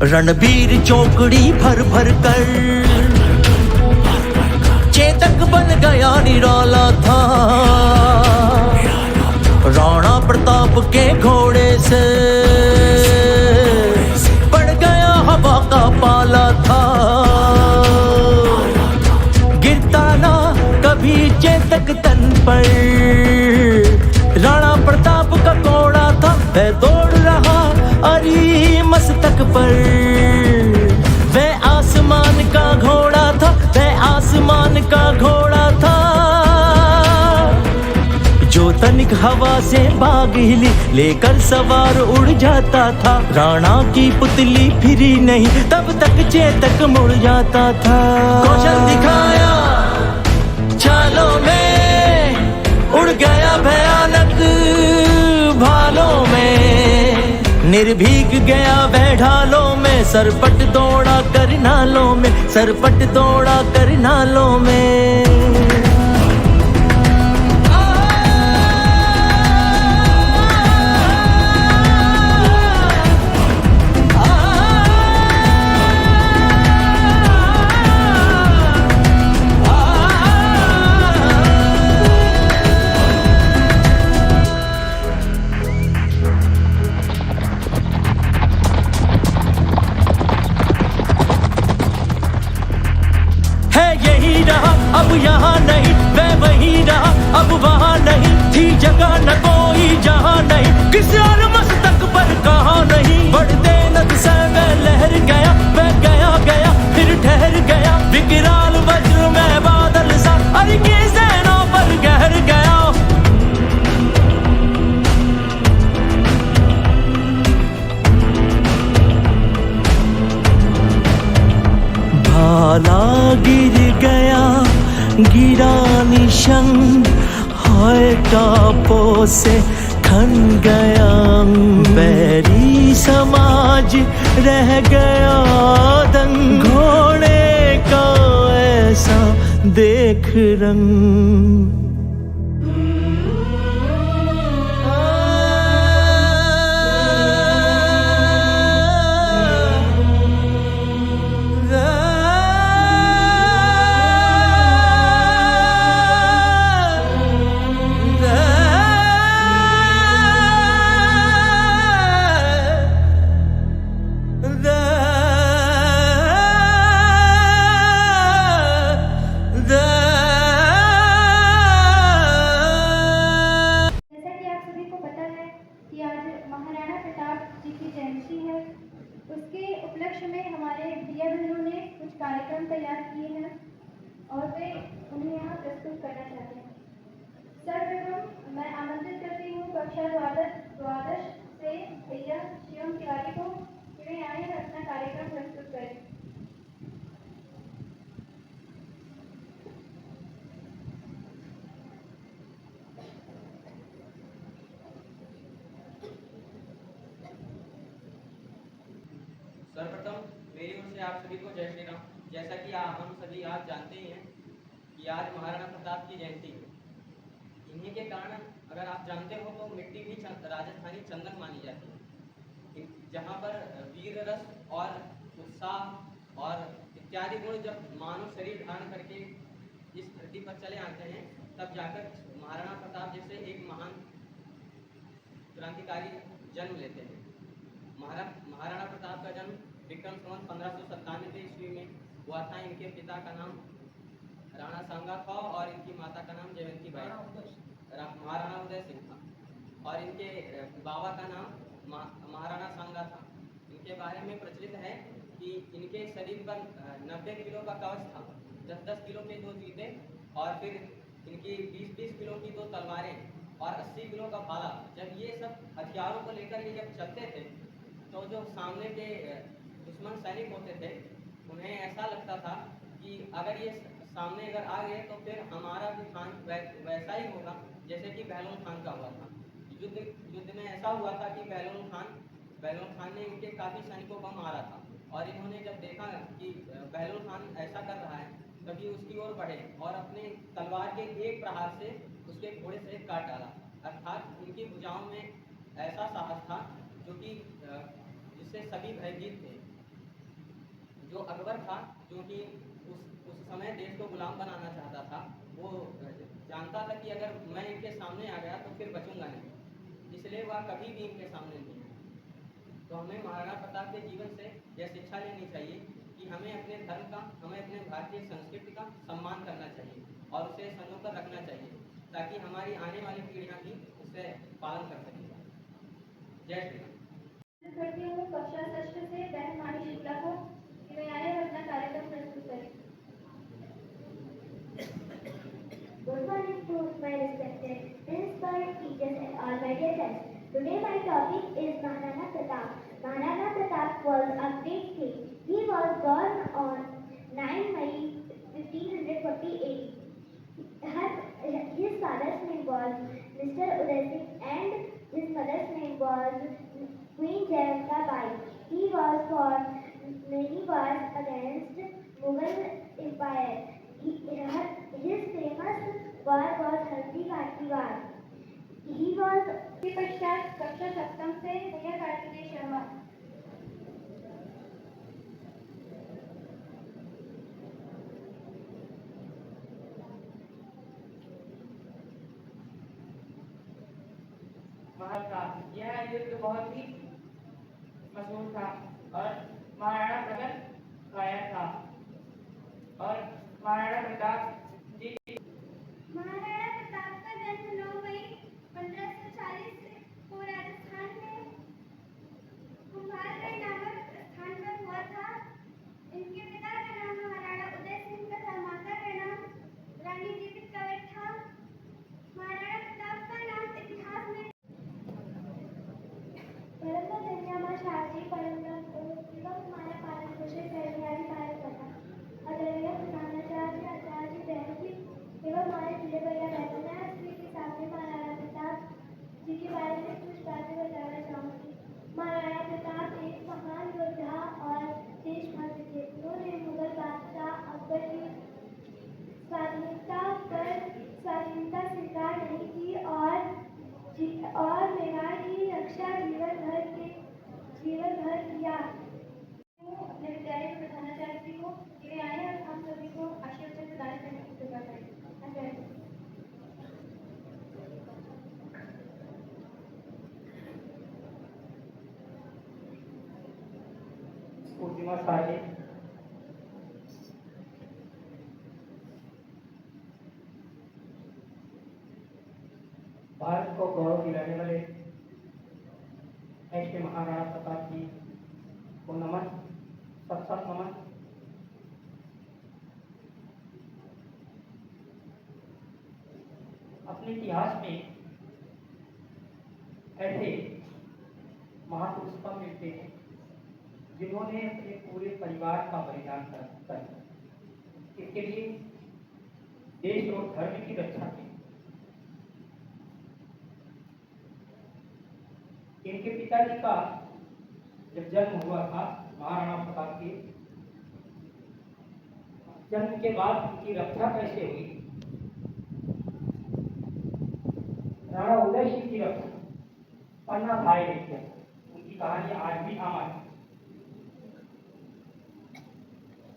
रणबीर चौकड़ी भर भर कर चेतक बन गया निराला था। राणा प्रताप के घोड़े से पड़ गया हवा का पाला था। गिरता ना कभी चेतक तन पर, राणा प्रताप का घोड़ा था वह दौड़ रहा अरी मस्तक पर। वह आसमान का घोड़ा था, वह आसमान का घोड़ा था, जो तनिक हवा से भाग हिली लेकर सवार उड़ जाता था। राणा की पुतली फिरी नहीं तब तक चेतक मुड़ जाता था। कौशल दिखाया चालों में, उड़ गया भयानक भालों में, निर्भीक गया वह ढालों में, सरपट दौड़ा कर नालों में, सरपट दौड़ा कर नालों में। अब यहाँ नहीं वह वहीं रहा, अब वहाँ नहीं थी जगह न कोई जहाँ नहीं, किसी और मस्तक पर कहाँ नहीं। बढ़ते नद से वह लहर गया, वह गया गया फिर ठहर गया, विकराल वज्र में बादल सा अरे की सेना पर गहर गया। भाला गिर गया गिरा निशंग, हाय टापों से खन गया। बैरी समाज रह गया दंग, घोड़े का ऐसा देख रंग। महाराणा प्रताप जी की जयंती है, उसके उपलक्ष्य में हमारे भैया बहनों ने कुछ कार्यक्रम तैयार किए हैं और वे उन्हें यहाँ प्रस्तुत करना चाहते हैं। सर्वप्रथम मैं आमंत्रित करती हूँ कक्षा द्वादश से भैया शिवम तिवारी को कि वे आए और अपना कार्यक्रम प्रस्तुत करें। सर्वप्रथम मेरी ओर से आप सभी को जय श्री राम। जैसा कि हम सभी आज जानते ही हैं कि आज महाराणा प्रताप की जयंती है। इन्हीं के कारण अगर आप जानते हो तो मिट्टी भी राजस्थानी चंदन मानी जाती है, जहाँ पर वीर रस और उत्साह और इत्यादि गुण जब मानव शरीर धारण करके इस धरती पर चले आते हैं, तब जाकर महाराणा प्रताप जैसे एक महान क्रांतिकारी जन्म लेते हैं। महाराणा प्रताप का जन्म विक्रम संवत 1597 ईस्वी में हुआ था। इनके पिता का नाम राणा सांगा था और इनकी माता का नाम जयवंती बाई, महाराणा उदय सिंह था, और इनके बाबा का नाम महाराणा सांगा था। इनके बारे में प्रचलित है कि इनके शरीर पर 90 किलो का कवच था, 10-10 किलो के 2 जूते, और फिर इनकी 20-20 किलो की 2 तलवारें और 80 किलो का भाला। जब ये सब हथियारों को लेकर ये जब चलते थे तो जो सामने के दुश्मन सैनिक होते थे उन्हें ऐसा लगता था कि अगर ये सामने अगर आ गए तो फिर हमारा भी खान वैसा ही होगा जैसे कि बहलोन खान का हुआ था। युद्ध में ऐसा हुआ था कि बहलोन खान ने इनके काफ़ी सैनिकों को मारा था, और इन्होंने जब देखा कि बहलोन खान ऐसा कर रहा है तभी उसकी ओर बढ़े और अपने तलवार के एक प्रहार से उसके घोड़े से काट डाला। अर्थात उनकी भुजाओं में ऐसा साहस था जो कि जिससे सभी भयभीत थे। जो अकबर था, क्योंकि उस समय देश को गुलाम बनाना चाहता था, वो जानता था कि अगर मैं इनके सामने आ गया तो फिर बचूंगा नहीं, इसलिए वह कभी भी इनके सामने नहीं आया। तो हमें महाराणा प्रताप के जीवन से यह शिक्षा लेनी चाहिए कि हमें अपने धर्म का, हमें अपने भारतीय संस्कृति का सम्मान करना चाहिए और उसे संजो कर रखना चाहिए, ताकि हमारी आने वाली पीढ़ियाँ भी उससे पालन कर सकें। जय श्री राम। करती हूँ कक्षा षष्ठ से बहन मानी शुक्ला को कि वे आए और अपना कार्यक्रम प्रस्तुत करें। Good morning to my respected principal, teachers and all my dear friends. Today my topic is Maharana Pratap. Maharana Pratap was a great king. He was born on 9 May 1548. His father's name was Mr. Uday Singh and his mother's name was Queen Jayanta Bai. He was fought many wars against Mughal Empire. His famous war was Haldi Ghati War. He was इसके पश्चात कक्षा सप्तम से भैया कार्तिकेय शर्मा। महाभारत यह युद्ध बहुत ही मशहूर था और महाराणा प्रताप आया था और महाराणा प्रताप जी महाराणा प्रताप का जन्म 9 मई 1540 को राजस्थान में कुम्हारगढ़ नामक स्थान पर हुआ था। इनके पिता का नाम महाराणा उदय सिंह तथा माता का नाम रानी जीवित कौर था। महाराणा प्रताप का नाम इतिहास में परंतु धन्यवाद शाहजी परंतु एवं हमारा पालन पोषण करने वाली कार्य करना आदरणीय प्रधानाचार्य आचार्य बहन जी एवं हमारे जिले भैया बहना श्री के सामने महाराणा प्रताप जी के बारे में कुछ बातें बताना चाहूँगी। महाराणा प्रताप एक महान योद्धा और देशभक्त थे। उन्होंने मुगल बादशाह अकबर की स्वाधीनता स्वीकार नहीं की और मेवाड़ की रक्षा जीवन भर किया। अपने विद्यालय के प्रधानाचार्य जी को ये आए और हम सभी को आशीर्वाद प्रदान करने की कृपा करें। पूर्णिमा साहनी भारत को गौरव दिलाने वाले ऐसे महाराणा प्रताप जी को नमन, सत नमन। अपने इतिहास में ऐसे महापुरुष कम मिलते हैं जिन्होंने अपने पूरे परिवार का बलिदान कर इसके लिए देश और धर्म की रक्षा की। इनके पिताजी का जब जन्म हुआ था, महाराणा प्रताप के जन्म के बाद उनकी रक्षा कैसे हुई, राणा उदय सिंह की रक्षा पन्ना भाई ने किया। उनकी कहानी आज भी अमर है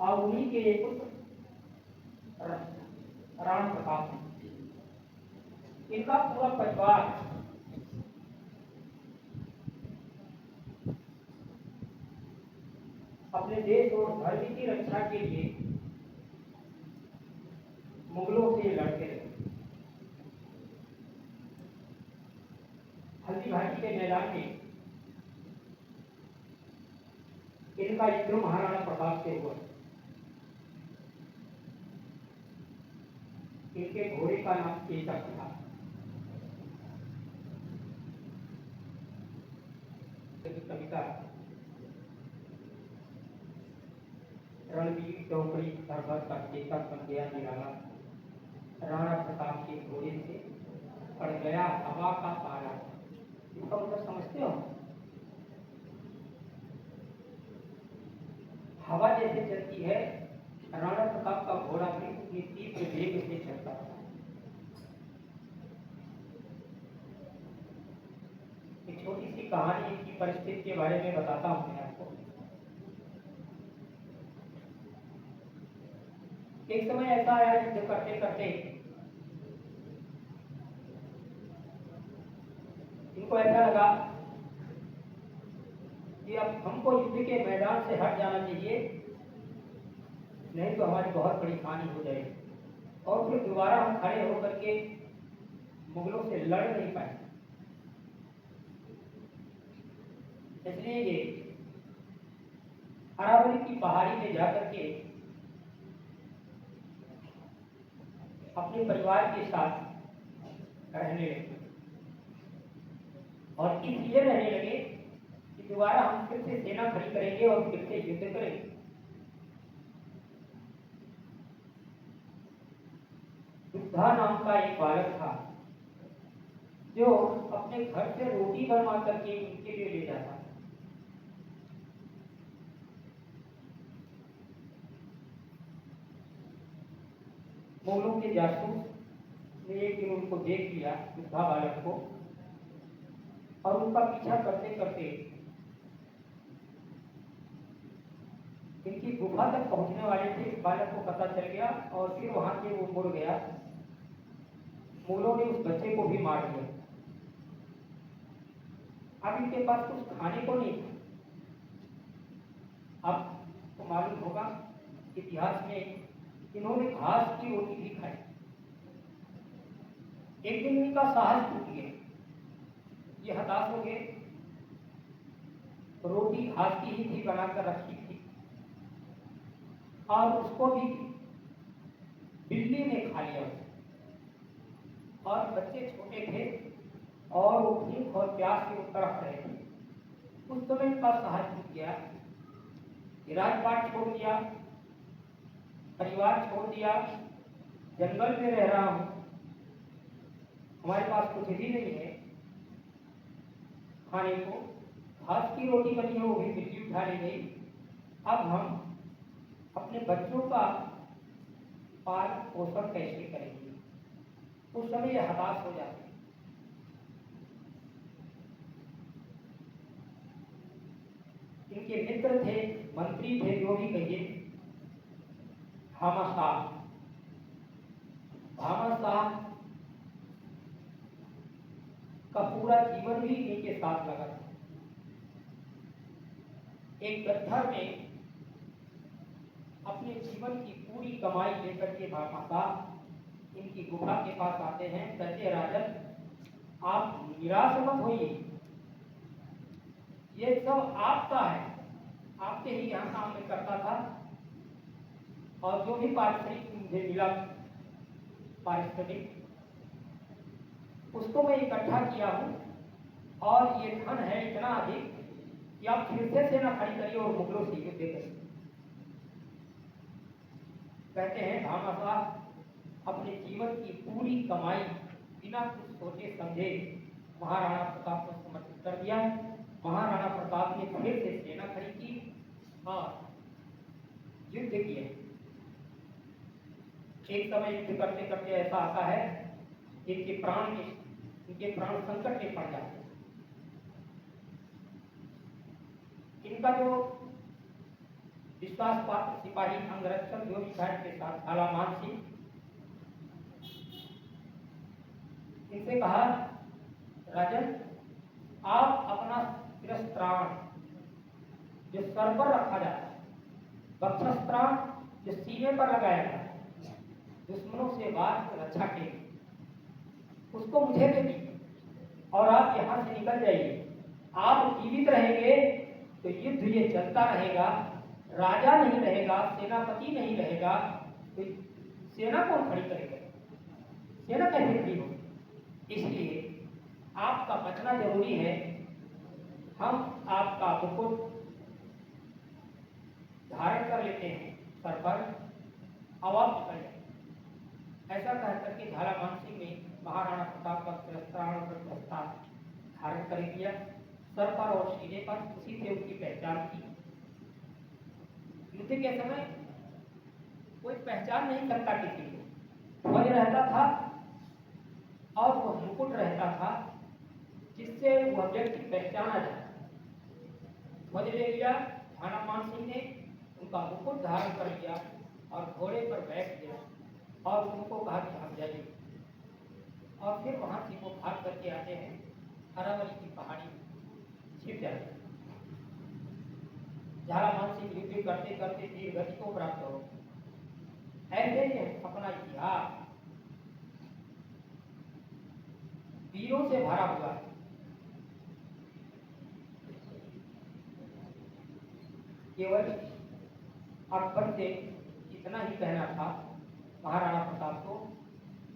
और उन्हीं के एक पुत्र राणा प्रताप हैं। इनका पूरा परिवार अपने देश और धर्म की रक्षा के लिए मुगलों से लड़ते रहे। हल्दी घाटी के मैदान में इनका युद्ध महाराणा प्रताप से हुआ। इनके घोड़े का नाम चेतक था। कविता रणबीर चौकड़ी पर्वत का चेतक बन गया निराला, राणा प्रताप के घोड़े से पड़ गया हवा का पारा। इसका मतलब समझते हो? हवा जैसे चलती है, राणा प्रताप का घोड़ा भी उतनी तीव्र वेग से चलता था। एक छोटी सी कहानी की परिस्थिति के बारे में बताता हूँ मैं आपको। एक समय ऐसा आया युद्ध करते करते इनको ऐसा लगा कि अब हमको युद्ध के मैदान से हट जाना चाहिए, नहीं तो हमारी बहुत बड़ी हानि हो जाएगी, और फिर दोबारा हम खड़े होकर के मुगलों से लड़ नहीं पाए। इसलिए ये अरावली की पहाड़ी में जाकर के अपने परिवार के साथ रहने लगे, और इसलिए रहने लगे कि दोबारा हम फिर से सेना खड़ी करेंगे और फिर से युद्ध करेंगे। बुद्धा नाम का एक बालक था जो अपने घर से रोटी बनवा करके उनके लिए ले जाता था। मुगलों के जासूस ने एक दिन उनको देख लिया, बुद्धा बालक को, और उनका पीछा करते करते इनकी गुफा तक पहुंचने वाले थे। बालक को पता चल गया और फिर वहां से वो मुड़ गया। मुगलों ने उस बच्चे को भी मार दिया। अब इनके पास कुछ खाने को नहीं था। अब तो मालूम होगा इतिहास में इन्होंने घास की रोटी भी खाई। एक दिन इनका साहस टूट गया, ये हताश हो गए। रोटी घास की ही थी, बनाकर रखी थी, और उसको भी बिल्ली ने खा लिया। और बच्चे छोटे थे और वो भूख और प्यास से तड़प रहे थे। उस समय इनका साहस टूट गया, राजपाट छोड़ दिया, परिवार छोड़ दिया, जंगल में रह रहा हूं, हमारे पास कुछ भी नहीं है खाने को, घास की रोटी बनी है वो भी बिल्ली उठा ली गई। अब हम अपने बच्चों का पाल पोषण कैसे करेंगे? उस समय ये हताश हो जाते। इनके मित्र थे, मंत्री थे, जो भी कहिए, भामाशाह का पूरा जीवन भी इनके साथ लगा था। एक गड्ढर में अपने जीवन की पूरी कमाई लेकर के भामाशाह इनकी गुफा के पास आते हैं। कहते राजन, आप निराश मत होइए, ये सब आपका है, आपके ही यहाँ काम में करता था, और जो भी पारिश्रमिक मुझे मिला पारिश्रमिक उसको मैं इकट्ठा किया हूँ, और ये धन है इतना अधिक कि आप फिर से सेना खड़ी करिए और मुगलों से युद्ध करिए। कहते हैं भामाशाह अपने जीवन की पूरी कमाई बिना कुछ सोचे समझे महाराणा प्रताप को समर्पित कर दिया। महाराणा प्रताप ने फिर से सेना खड़ी की और युद्ध किए। एक समय युद्ध करते करते ऐसा आता है इनके प्राण संकट में पड़ जाते हैं। इनका जो विश्वास पात्र सिपाही अंगरक्षक जो भी था इनके साथ झाला मान सिंह, इनसे कहा, राजन, आप अपना शिरस्त्राण जो सर पर रखा जाता है, वक्षस्त्राण जो सीने पर लगाया जाता है, दुश्मनों से वार रक्षा के उसको मुझे दे दीजिए और आप यहाँ से निकल जाइए। आप जीवित रहेंगे तो युद्ध ये चलता रहेगा, राजा नहीं रहेगा, सेनापति नहीं रहेगा, तो सेना कौन खड़ी करेगा? सेना कैसे खड़ी होगी? इसलिए आपका बचना जरूरी है। हम आपका मुकुट धारण कर लेते हैं सर पर, अब आप निकल जाए। ऐसा कह करके झाला मान सिंह ने महाराणा प्रताप का शिरस्त्राण धारण कर दिया सर पर और सीने पर। उसी से उनकी पहचान की। युद्ध के समय कोई पहचान नहीं करता किसी को, ध्वज रहता था और वो मुकुट रहता था जिससे वह व्यक्ति पहचाना जाता। ध्वज ले लिया झाला मान सिंह ने, उनका मुकुट धारण कर लिया और घोड़े पर बैठ गया और उनको कहा कि हम जाइए। और फिर वहाँ से वो भाग करके आते हैं, अरावली की पहाड़ी छिप जाते हैं। झालावाड़ से युद्ध करते करते वीर गति को प्राप्त हो। ऐसे ही अपना इतिहास वीरों से भरा हुआ है। केवल अकबर से इतना ही कहना था महाराणा प्रताप को,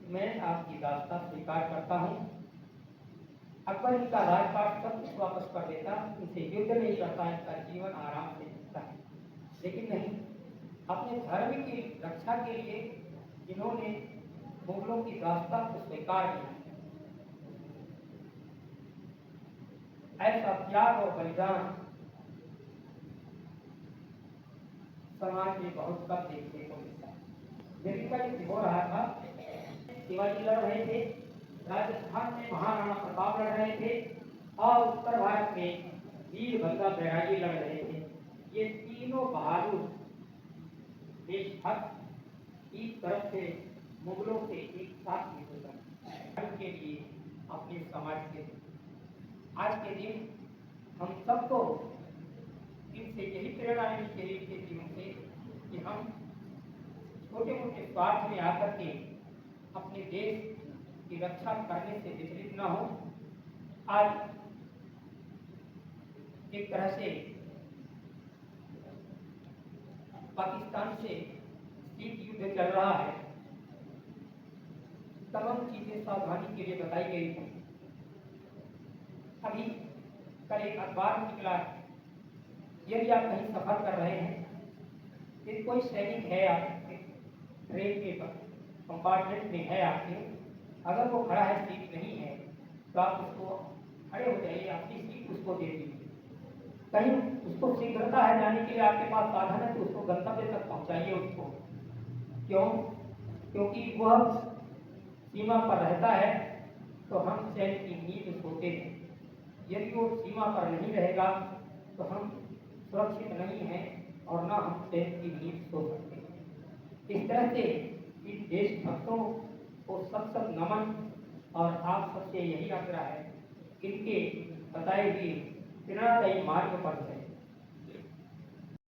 मैं आपकी दास्तां स्वीकार करता हूँ। अकबर इनका राजपाट सब कुछ वापस कर देता, इनसे युद्ध नहीं करता, इनका जीवन आराम से जीता है। लेकिन नहीं, अपने धर्म की रक्षा के लिए इन्होंने मुगलों की दास्तां को स्वीकार किया। ऐसा त्याग और बलिदान समाज में बहुत कम देखने को मिलता है। दिल्ली का युद्ध हो रहा था, शिवाजी लड़ रहे थे, राजस्थान में महाराणा प्रताप लड़ रहे थे और उत्तर भारत में वीरभद्र बैरागी लड़ रहे थे। ये तीनों बहादुर देशभक्त एक तरफ से मुगलों से एक साथ युद्ध करने के लिए अपने समाज के आज के दिन हम सबको इनसे यही प्रेरणा लेनी चाहिए के जीवन से कि हम छोटे मोटे स्वार्थ में आकर के अपने देश की रक्षा करने से विचलित न हो। आज एक तरह से पाकिस्तान से शीत युद्ध चल रहा है, तमाम चीजें सावधानी के लिए बताई गई थी। अभी कल एक अखबार में निकला, यदि आप कहीं सफर कर रहे हैं, फिर कोई सैनिक है आपके ट्रेन के कंपार्टमेंट में है आपके, अगर वो खड़ा है, सीट नहीं है, तो आप उसको खड़े हो जाइए, अपनी सीट उसको दे दीजिए। कहीं उसको शीघ्रता है जाने के लिए आपके पास साधन है तो उसको गंतव्य तक पहुंचाइए उसको। क्यों? क्योंकि वह सीमा पर रहता है तो हम सैनिक की नींद सोते हैं। यदि वो सीमा पर नहीं रहेगा तो हम सुरक्षित नहीं हैं और ना हम सैनिक की नींद सो सकते हैं। इस तरह से इन देशभक्तों को सब नमन और आप सबसे यही आग्रह है, इनके बताए हुए प्रेरणादायी मार्ग पर चलें।